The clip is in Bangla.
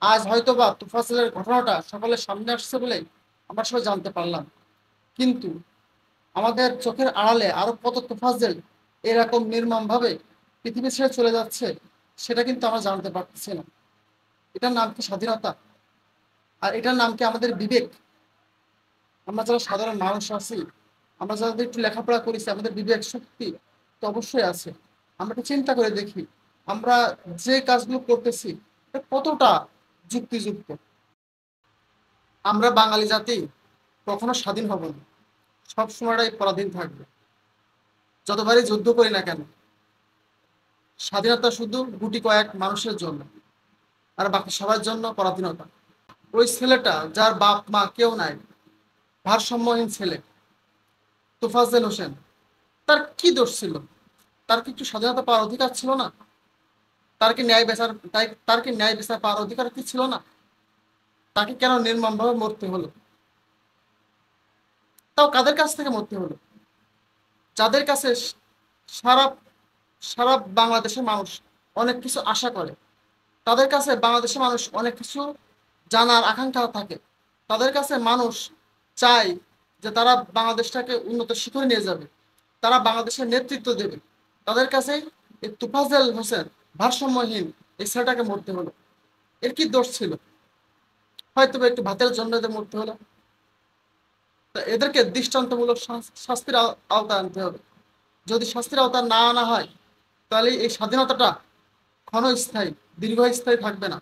আজ হয়তোবা তোফাজ্জলের ঘটনাটা সকলের সামনে আসছে বলেই আমরা সবাই জানতে পারলাম। কিন্তু আমাদের চোখের আড়ালে আরো কত তোফাজ্জল এরকম নির্মমভাবে পৃথিবী ছেড়ে চলে যাচ্ছে, সেটা কিন্তু আমরা জানতে পারতেছি না। এটার নাম কি স্বাধীনতা? আর এটার নাম কি আমাদের বিবেক? আমরা যারা সাধারণ মানুষ আছি, আমরা যারা একটু লেখাপড়া করেছি, আমাদের বিবেক শক্তি তো অবশ্যই আছে। আমরা একটু চিন্তা করে দেখি, আমরা যে কাজগুলো করতেছি এটা কতটা যুক্তিযুক্ত। আমরা বাঙালি জাতি কখনো স্বাধীন হব না, সব সময়টাই পরাধীন থাকবে। যতবারই যুদ্ধ করি না কেন, স্বাধীনতা শুধু গুটি কয়েক মানুষের জন্য, আর বাকি সবার জন্য পরাধীনতা। ওই ছেলেটা যার বাপ মা কেউ নাই, ভারসাম্যহীন ছেলে, তোফাজ্জল হোসেন, তার কি দোষ ছিল? তার কি একটু স্বাধীনতা পাওয়ার অধিকার ছিল না? তার কি ন্যায় বিচার পাওয়ার অধিকার কি ছিল না? তাকে কেন নির্মমভাবে মরতে হলো? তাও কাদের কাছ থেকে মরতে হলো? যাদের কাছে সারা সারা বাংলাদেশের মানুষ অনেক কিছু আশা করে, তাদের কাছে বাংলাদেশের মানুষ অনেক কিছু জানার আকাঙ্ক্ষা থাকে, তাদের কাছে মানুষ চায় যে তারা বাংলাদেশটাকে উন্নত শিখরে নিয়ে যাবে, তারা বাংলাদেশের নেতৃত্ব দেবে। তাদের কাছে এই তোফাজ্জল হোসেন ভারসাম্যহীন এই ছেলেটাকে মরতে হলো। এর কি দোষ ছিল? হয়তো বা একটু ভাতের জন্য এদের মরতে হলো। তা এদেরকে দৃষ্টান্তমূলক শাস্তির আওতায় আনতে হবে। যদি শাস্তির আওতায় না আনা হয়, তাহলে এই স্বাধীনতাটা ক্ষণস্থায়ী, দীর্ঘস্থায়ী থাকবে না।